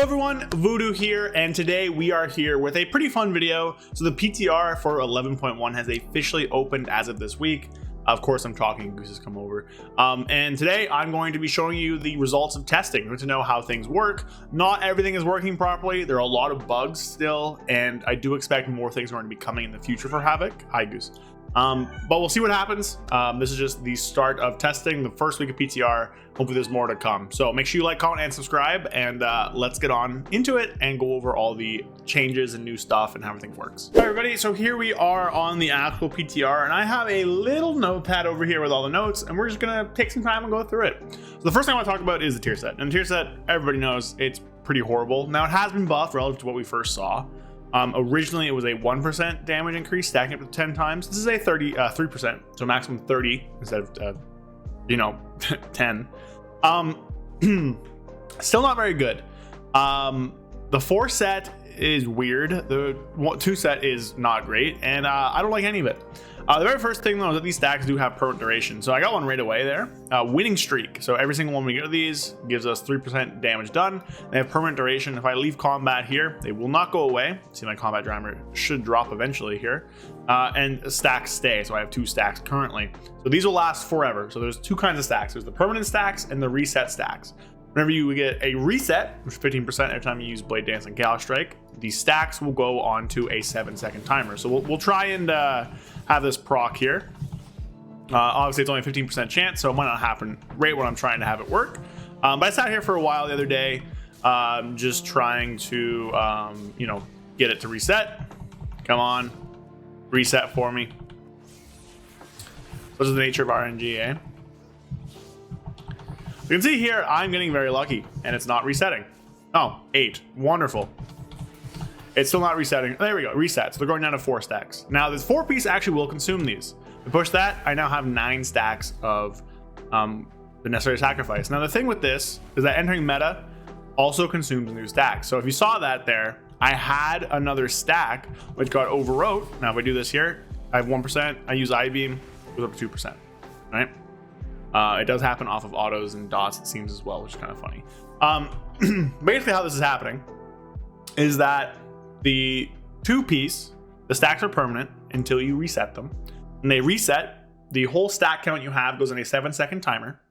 Hello everyone, Voodoo here, and today we are here with a pretty fun video. So the PTR for 11.1 has officially opened as of this week. Of course, I'm talking, Goose has come over. And today I'm going to be showing you the results of testing. You're going to know how things work. Not everything is working properly. There are a lot of bugs still, and I do expect more things are going to be coming in the future for Havoc. Hi, Goose. But we'll see what happens. This is just the start of testing, the first week of PTR. Hopefully there's more to come. So make sure you like, comment, and subscribe, and let's get on into it and go over all the changes and new stuff and how everything works. All right, everybody, so here we are on the actual PTR, and I have a little notepad over here with all the notes, and we're just gonna take some time and go through it. So the first thing I want to talk about is the tier set. And the tier set, everybody knows, it's pretty horrible. Now, it has been buffed relative to what we first saw. Originally it was a 1% damage increase, stacking up to 10 times. This is a 3%, so maximum 30 instead of 10. Still not very good. The 4 set is weird. The 2 set is not great, and I don't like any of it. The very first thing though is that these stacks do have permanent duration, so I got one right away there. Winning streak, so every single one we get of these gives us 3% damage done. They have permanent duration. If I leave combat here, they will not go away. See, my combat driver should drop eventually here. And stacks stay, so I have 2 stacks currently. So these will last forever. So there's 2 kinds of stacks. There's the permanent stacks and the reset stacks. Whenever you get a reset, which is 15% every time you use Blade Dance and Gala Strike, these stacks will go on to a 7-second timer. So we'll try and have this proc here. Obviously, it's only a 15% chance, so it might not happen right when I'm trying to have it work. But I sat here for a while the other day, just trying to, get it to reset. Come on, reset for me. This is the nature of RNG, eh? You can see here, I'm getting very lucky, and it's not resetting. Oh, 8. Wonderful. It's still not resetting. There we go. Reset. So they're going down to 4 stacks. Now, this 4-piece actually will consume these. To push that, I now have 9 stacks of the necessary sacrifice. Now, the thing with this is that entering meta also consumes new stacks. So if you saw that there, I had another stack which got overwrote. Now, if I do this here, I have 1%. I use I-beam, it goes up to 2%. Right? It does happen off of autos and dots, it seems, as well, which is kind of funny. Basically, how this is happening is that the 2-piece, the stacks are permanent until you reset them. When they reset, the whole stack count you have goes on a 7-second timer.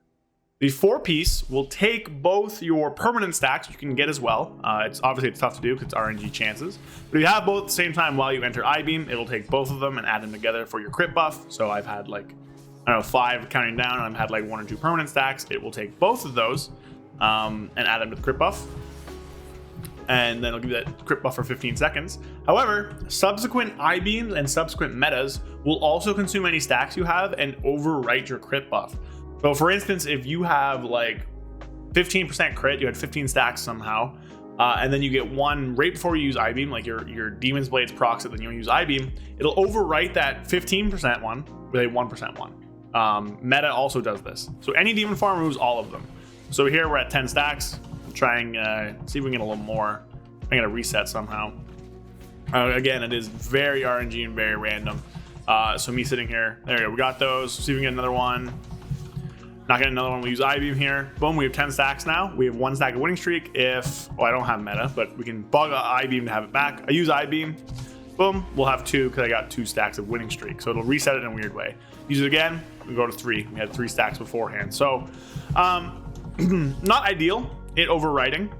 The 4-piece will take both your permanent stacks, which you can get as well. It's obviously tough to do because it's RNG chances. But if you have both at the same time while you enter I-beam, it'll take both of them and add them together for your crit buff. So I've had like, I don't know, 5 counting down, and I've had like 1 or 2 permanent stacks. It will take both of those and add them to the crit buff. And then it'll give you that crit buff for 15 seconds. However, subsequent I-beams and subsequent metas will also consume any stacks you have and overwrite your crit buff. So for instance, if you have like 15% crit, you had 15 stacks somehow, and then you get 1 right before you use I-beam, like your Demon's Blades procs it, then you use I-beam, it'll overwrite that 15% one with a 1% one. Meta also does this. So any demon farm removes all of them. So here we're at 10 stacks. We'll try and see if we can get a little more. I'm gonna reset somehow. Again, it is very RNG and very random. So me sitting here, there we go. We got those. See if we can get another one. Not getting another one. We use I-beam here. Boom, we have 10 stacks now. We have 1 stack of winning streak. Well, I don't have meta, but we can bug I-beam to have it back. I use I-beam. Boom, we'll have 2 because I got 2 stacks of winning streak. So it'll reset it in a weird way. Use it again, we go to 3. We had 3 stacks beforehand. So not ideal, it overwriting.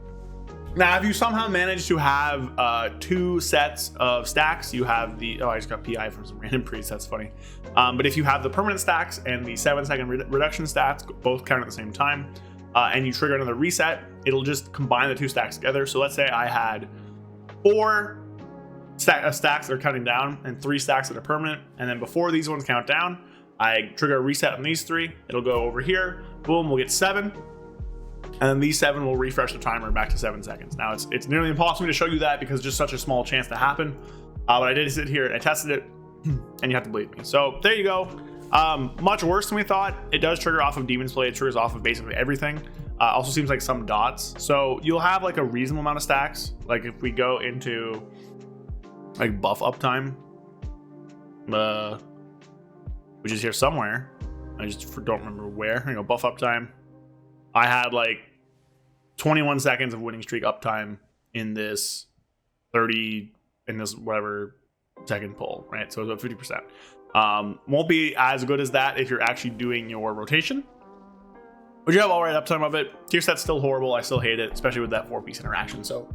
Now, if you somehow manage to have 2 sets of stacks, you have the, I just got PI from some random priest, that's funny. But if you have the permanent stacks and the 7-second reduction stats, both count at the same time, and you trigger another reset, it'll just combine the 2 stacks together. So let's say I had 4 stacks that are counting down and 3 stacks that are permanent, and then before these ones count down, I trigger a reset on these 3. It'll go over here. Boom, we'll get 7. And then these 7 will refresh the timer back to 7 seconds. Now, it's nearly impossible to show you that because it's just such a small chance to happen. But I did sit here and I tested it, and you have to believe me. So there you go. Much worse than we thought. It does trigger off of Demon's Blade. It triggers off of basically everything. Also seems like some dots. So you'll have like a reasonable amount of stacks. Like if we go into like buff uptime, which is here somewhere. I just don't remember where. Buff uptime. I had like 21 seconds of winning streak uptime in this 30 in this whatever second pull, right? So it's about 50%. Won't be as good as that if you're actually doing your rotation, but you have all right uptime of it. Tier set's still horrible. I still hate it, especially with that 4-piece interaction. So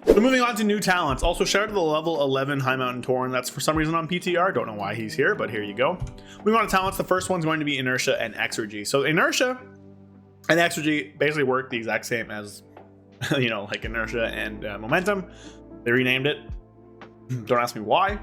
moving on to new talents. Also, shout out to the level 11 High Mountain Tauren. That's for some reason on PTR. Don't know why he's here, but here you go. Moving on to talents. The first one's going to be Inertia and Exergy. So Inertia and Exergy basically work the exact same as, like Inertia and Momentum. They renamed it. Don't ask me why.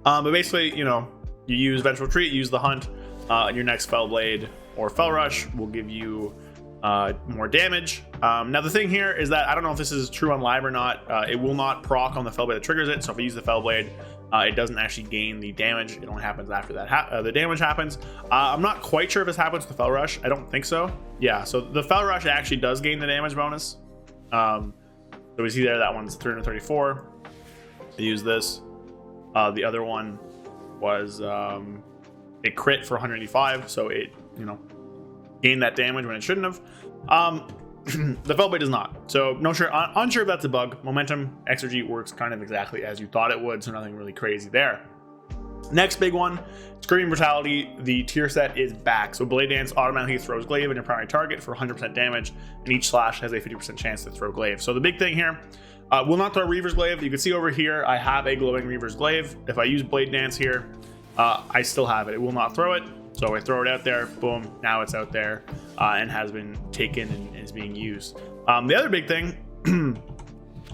But basically, you use Vengeful Retreat, use the Hunt, and your next Fell Blade or Fell Rush will give you more damage. Now the thing here is that I don't know if this is true on live or not. It will not proc on the Fell Blade that triggers it. So if I use the Fell Blade, it doesn't actually gain the damage. It only happens after that the damage happens. I'm not quite sure if this happens with the Fell Rush. I don't think so. Yeah, so the Fell Rush actually does gain the damage bonus. So we see there that one's 334. I use this. The other one was a crit for 185, so it gained that damage when it shouldn't have. The Fell Blade does not, so unsure if that's a bug. Momentum Exergy works kind of exactly as you thought it would, so nothing really crazy there. Next big one, Screaming Brutality. The tier set is back, so Blade Dance automatically throws glaive in your primary target for 100% damage, and each slash has a 50% chance to throw glaive. So the big thing here, will not throw Reaver's Glaive. You can see over here I have a glowing Reaver's Glaive. If I use Blade Dance here, I still have it. It will not throw it. So I throw it out there, boom, now it's out there and has been taken and is being used. The other big thing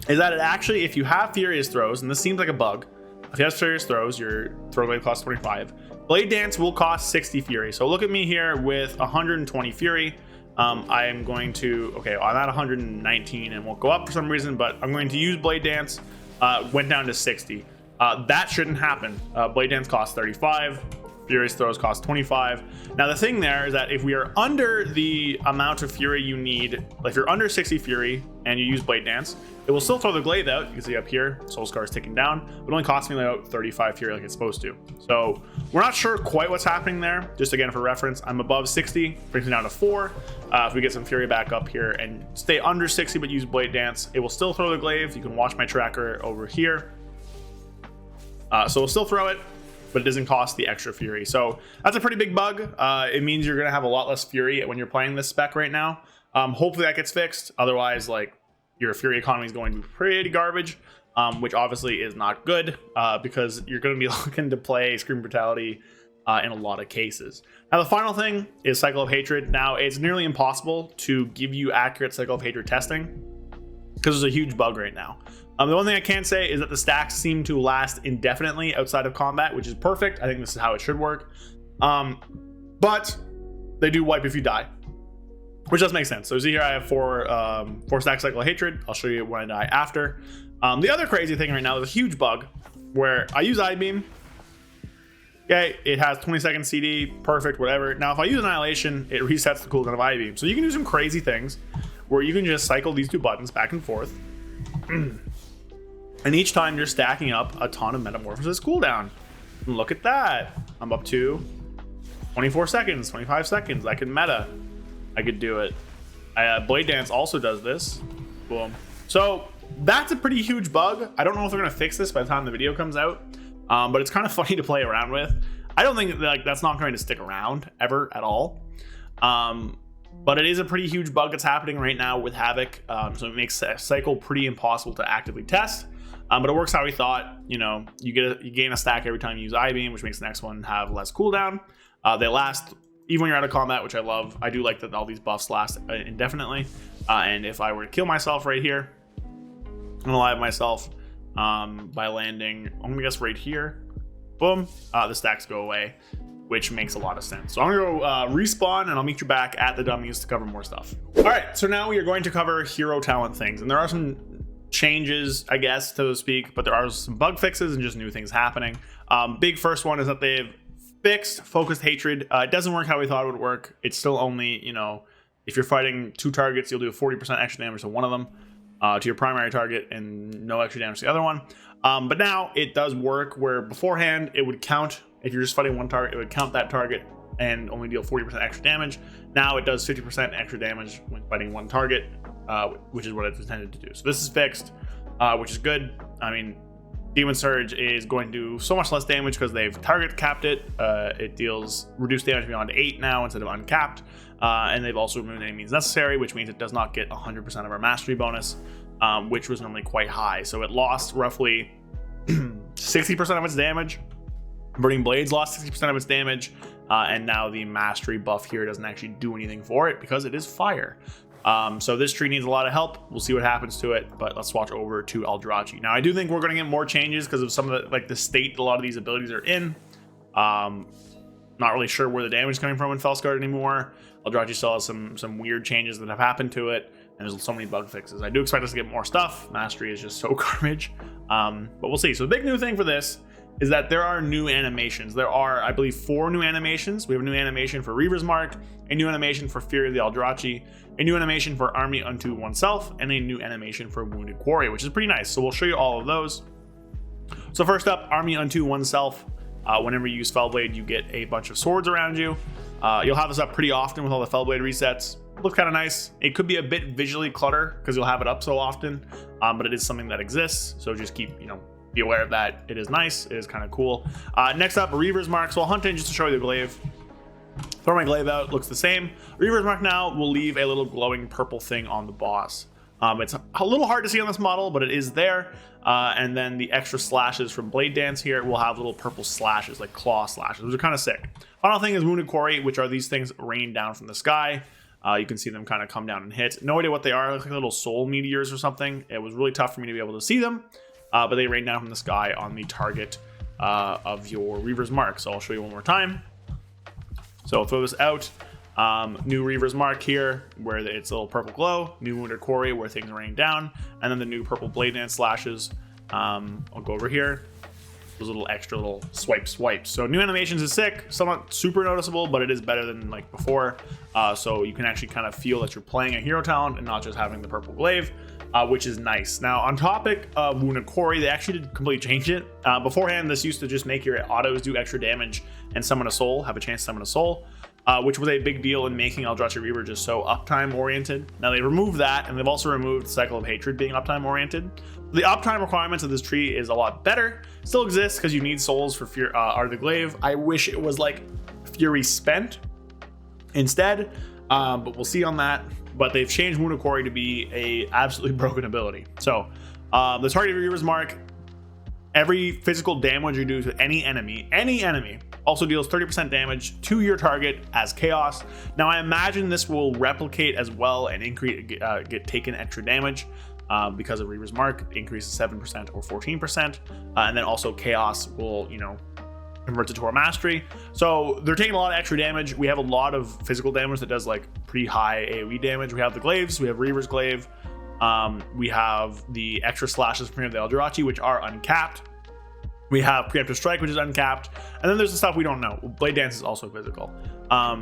is that it actually, if you have Furious Throws, and this seems like a bug, if you have Furious Throws, your throw glaive costs 25. Blade Dance will cost 60 Fury. So look at me here with 120 Fury. I am going to, I'm at 119 and won't go up for some reason, but I'm going to use Blade Dance. Went down to 60. That shouldn't happen. Blade Dance costs 35. Furious Throws cost 25. Now the thing there is that if we are under the amount of Fury you need, like if you're under 60 Fury and you use Blade Dance, it will still throw the glaive out. You can see up here, Soul Scar is ticking down, but it only costs me about 35 Fury like it's supposed to. So we're not sure quite what's happening there. Just again for reference, I'm above 60, brings me down to 4. If we get some Fury back up here and stay under 60 but use Blade Dance, it will still throw the glaive. You can watch my tracker over here. So we'll still throw it, but it doesn't cost the extra Fury. So that's a pretty big bug. It means you're going to have a lot less Fury when you're playing this spec right now. Hopefully that gets fixed. Otherwise, your Fury economy is going to be pretty garbage, which obviously is not good because you're going to be looking to play Scream Brutality in a lot of cases. Now, the final thing is Cycle of Hatred. Now, it's nearly impossible to give you accurate Cycle of Hatred testing because there's a huge bug right now. The one thing I can say is that the stacks seem to last indefinitely outside of combat, which is perfect. I think this is how it should work. But they do wipe if you die, which does make sense. So see here, I have four stack Cycle of Hatred. I'll show you when I die after. The other crazy thing right now is a huge bug where I use I-Beam. Okay, it has 20-second CD, perfect, whatever. Now, if I use Annihilation, it resets the cooldown of I-Beam. So you can do some crazy things where you can just cycle these two buttons back and forth. And each time you're stacking up a ton of Metamorphosis cooldown. And look at that. I'm up to 24 seconds, 25 seconds. I can meta. I could do it. Blade Dance also does this. Boom. So that's a pretty huge bug. I don't know if they're going to fix this by the time the video comes out. But it's kind of funny to play around with. I don't think that's not going to stick around ever at all. But it is a pretty huge bug that's happening right now with Havoc. So it makes Cycle pretty impossible to actively test. But it works how we thought. You gain a stack every time you use I-Beam, which makes the next one have less cooldown. They last even when you're out of combat, which I love. I do like that all these buffs last indefinitely. And if I were to kill myself right here, I'm gonna alive myself by landing, I'm gonna guess right here. Boom, the stacks go away, which makes a lot of sense. So I'm gonna go respawn, and I'll meet you back at the dummies to cover more stuff. All right, so now we are going to cover hero talent things, and there are some changes, I guess, so to speak, but there are some bug fixes and just new things happening. Big first one is that they've fixed Focused Hatred. It doesn't work how we thought it would work. It's still only, if you're fighting two targets, you'll do a 40% extra damage to one of them, to your primary target, and no extra damage to the other one. But now it does work where beforehand it would count, if you're just fighting one target, it would count that target and only deal 40% extra damage. Now it does 50% extra damage when fighting one target, which is what it's intended to do. So this is fixed, which is good. I mean, Demon Surge is going to do so much less damage because they've target capped it. It deals reduced damage beyond 8 now instead of uncapped. And they've also removed any means necessary, which means it does not get 100% of our mastery bonus, which was normally quite high. So it lost roughly 60% of its damage. Burning Blades lost 60% of its damage. And now the mastery buff here doesn't actually do anything for it because it is fire. So this tree needs a lot of help. We'll see what happens to it, but let's swatch over to Eldrazi. Now I do think we're going to get more changes because of some of the, like the state a lot of these abilities are in. Not really sure where the damage is coming from in Felskard anymore. Eldrazi still has some weird changes that have happened to it, and there's so many bug fixes. I do expect us to get more stuff. Mastery is just so garbage, but we'll see. So the big new thing for this is that there are new animations. There are, I believe, 4 new animations. We have a new animation for Reaver's Mark, a new animation for Fury of the Eldrazi, a new animation for Army Unto Oneself, and a new animation for Wounded Quarry, which is pretty nice. So we'll show you all of those. So first up, Army Unto Oneself. Whenever you use Fellblade, you get a bunch of swords around you. You'll have this up pretty often with all the Fellblade resets. Looks kind of nice. It could be a bit visually clutter because you'll have it up so often, but it is something that exists. So just keep, be aware of that. It is nice. It is kind of cool. Next up, Reaver's Mark. So I'll hunt in just to show you the glaive. Throw my glaive out. Looks the same. Reaver's Mark now will leave a little glowing purple thing on the boss. It's a little hard to see on this model, but it is there. And then the extra slashes from Blade Dance here will have little purple slashes, like claw slashes, which are kind of sick. Final thing is Wounded Quarry, which are these things rain down from the sky. You can see them kind of come down and hit. No idea what they are. They look like little soul meteors or something. It was really tough for me to be able to see them, but they rain down from the sky on the target of your Reaver's Mark. So I'll show you one more time. So I'll throw this out. New Reaver's Mark here, where it's a little purple glow. New Wounded Quarry, where things rain down. And then the new purple Blade Dance slashes. I'll go over here. Those little extra little swipes. So new animations is sick. Somewhat super noticeable, but it is better than like before. So you can actually kind of feel that you're playing a hero talent and not just having the purple glaive, which is nice. Now, on topic of Wounded Quarry, they actually did completely change it. Beforehand, this used to just make your autos do extra damage and summon a soul, have a chance to summon a soul. Which was a big deal in making Eldrazi Reaver just so uptime oriented. Now they removed that, and they've also removed Cycle of Hatred being uptime oriented. The uptime requirements of this tree is a lot better. Still exists because you need souls for Art of the Glaive. I wish it was like Fury Spent instead, but we'll see on that. But they've changed Wounded Quarry to be a absolutely broken ability. So the target of Reaver's Mark, every physical damage you do to any enemy, also deals 30% damage to your target as chaos. Now I imagine this will replicate as well and get taken extra damage because of Reaver's Mark increases 7% or 14%, and then also chaos will convert it to our mastery. So they're taking a lot of extra damage. We have a lot of physical damage that does like pretty high AoE damage. We have the glaives. We have Reaver's Glaive. We have the extra slashes from the Eldrazi, which are uncapped. We have Preemptive Strike, which is uncapped. And then there's the stuff we don't know. Blade Dance is also physical.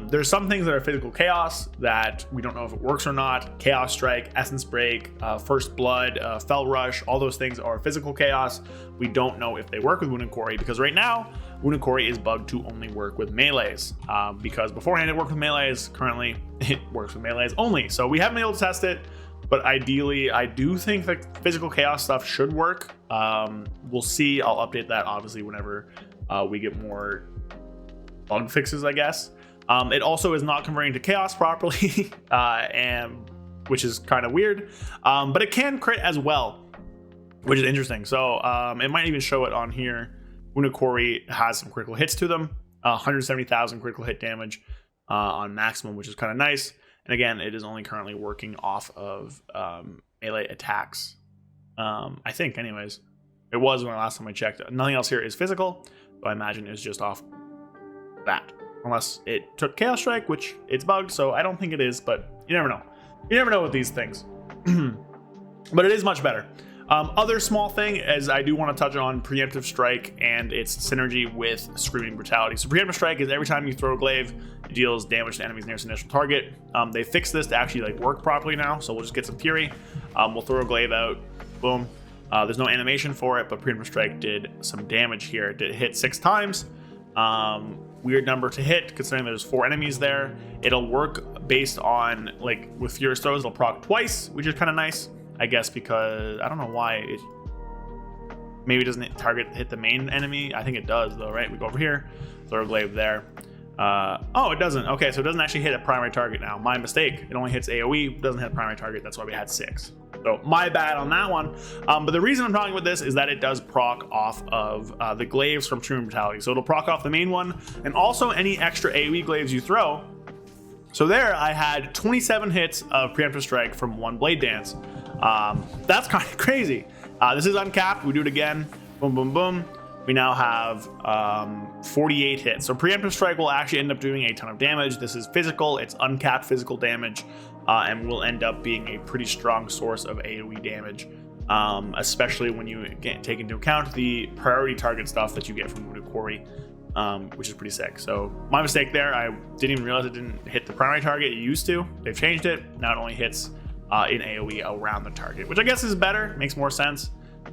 There's some things that are physical chaos that we don't know if it works or not. Chaos Strike, Essence Break, First Blood, Fell Rush, all those things are physical chaos. We don't know if they work with Wounded Quarry because right now, Wounded Quarry is bugged to only work with melees. Because beforehand it worked with melees, currently it works with melees only. So we haven't been able to test it. But ideally, I do think that physical chaos stuff should work. We'll see. I'll update that obviously whenever we get more bug fixes, I guess. It also is not converting to chaos properly, and which is kind of weird. But it can crit as well, which is interesting. So it might even show it on here. Wounded Quarry has some critical hits to them, 170,000 critical hit damage on maximum, which is kind of nice. And again, it is only currently working off of melee attacks. I think, anyways. It was when the last time I checked. Nothing else here is physical, so I imagine it was just off that. Unless it took Chaos Strike, which it's bugged, so I don't think it is, but you never know. You never know with these things. But it is much better. Other small thing is I do want to touch on Preemptive Strike and its synergy with Screaming Brutality. So Preemptive Strike is every time you throw a glaive, it deals damage to enemies nearest initial target. They fixed this to actually work properly now, so we'll just get some Fury. We'll throw a glaive out, boom. There's no animation for it, but Preemptive Strike did some damage here. It hit 6 times. weird number to hit considering there's 4 enemies there. It'll work based on, like, with Furious Throws, it'll proc twice, which is kind of nice, I guess, because I don't know why it maybe doesn't hit the main enemy. I think it does though, right? We go over here, throw a glaive there. Oh, it doesn't. Okay, so it doesn't actually hit a primary target now. My mistake. It only hits AoE, doesn't hit a primary target. That's why we had 6. So my bad on that one. But the reason I'm talking about this is that it does proc off of the glaives from True Brutality. So it'll proc off the main one and also any extra AoE glaives you throw. So there I had 27 hits of Preemptive Strike from 1 Blade Dance. That's kind of crazy. This is uncapped. We do it again. Boom, boom, boom. We now have 48 hits. So Preemptive Strike will actually end up doing a ton of damage. This is physical. It's uncapped physical damage, and will end up being a pretty strong source of AoE damage, especially when you take into account the priority target stuff that you get from Wounded Quarry, which is pretty sick. So my mistake there. I didn't even realize it didn't hit the primary target. It used to. They've changed it. Now it only hits in AoE around the target, which I guess is better, makes more sense.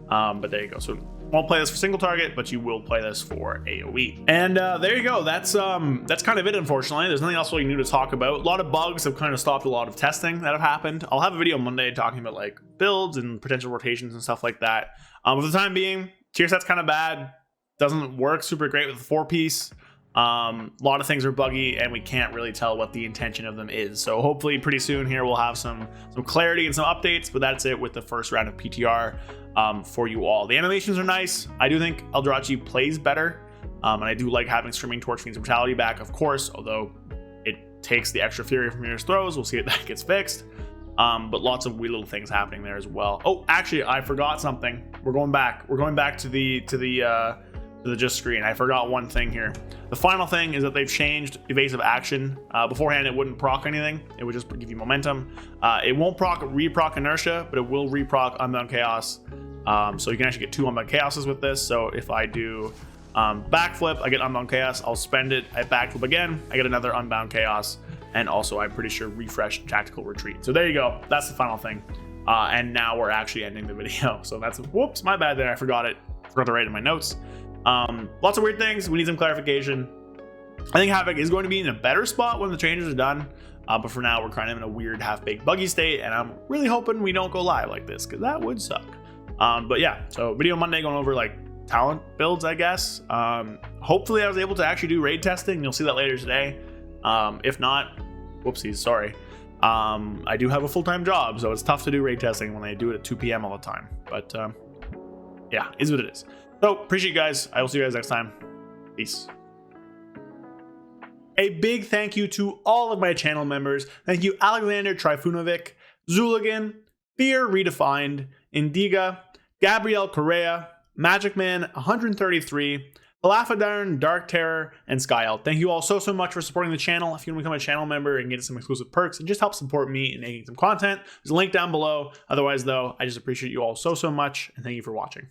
But there you go. So won't play this for single target, but you will play this for AoE. And there you go. That's kind of it, unfortunately. There's nothing else really new to talk about. A lot of bugs have kind of stopped a lot of testing that have happened. I'll have a video Monday talking about like builds and potential rotations and stuff like that. For the time being, tier set's kind of bad. Doesn't work super great with the 4-piece. A lot of things are buggy and we can't really tell what the intention of them is. So hopefully pretty soon here we'll have some clarity and some updates, but that's it with the first round of PTR for you all. The animations are nice. I do think Eldrachi plays better, and I do like having Streaming Torch Fiend's Brutality back, of course, although it takes the extra Fury from Furious Throws. We'll see if that gets fixed. But lots of weird little things happening there as well. Oh, actually, I forgot something. We're going back to the just screen. I forgot one thing here. The final thing is that they've changed evasive action. Beforehand, it wouldn't proc anything. It would just give you momentum. It won't reproc inertia, but it will reproc Unbound Chaos. So you can actually get 2 Unbound Chaoses with this. So if I do backflip, I get Unbound Chaos. I'll spend it. I backflip again. I get another Unbound Chaos. And also, I'm pretty sure refresh Tactical Retreat. So there you go. That's the final thing. And now we're actually ending the video. So that's, whoops, my bad there. I forgot it. Forgot to write in my notes. Lots of weird things. We need some clarification. I think Havoc is going to be in a better spot when the changes are done, but for now we're kind of in a weird half-baked buggy state, and I'm really hoping we don't go live like this because that would suck. But yeah, so video Monday going over like talent builds, I guess. Hopefully I was able to actually do raid testing. You'll see that later today. If not, whoopsies, sorry. I do have a full-time job, so it's tough to do raid testing when they do it at 2 p.m. all the time, but yeah, is what it is. So, appreciate you guys. I will see you guys next time. Peace. A big thank you to all of my channel members. Thank you, Alexander Trifunovic, Zuligan, Fear Redefined, Indiga, Gabrielle Correa, Magic Man 133, Palafadarn, Dark Terror, and Skyelt. Thank you all so much for supporting the channel. If you want to become a channel member and get some exclusive perks and just help support me in making some content, there's a link down below. Otherwise, though, I just appreciate you all so much, and thank you for watching.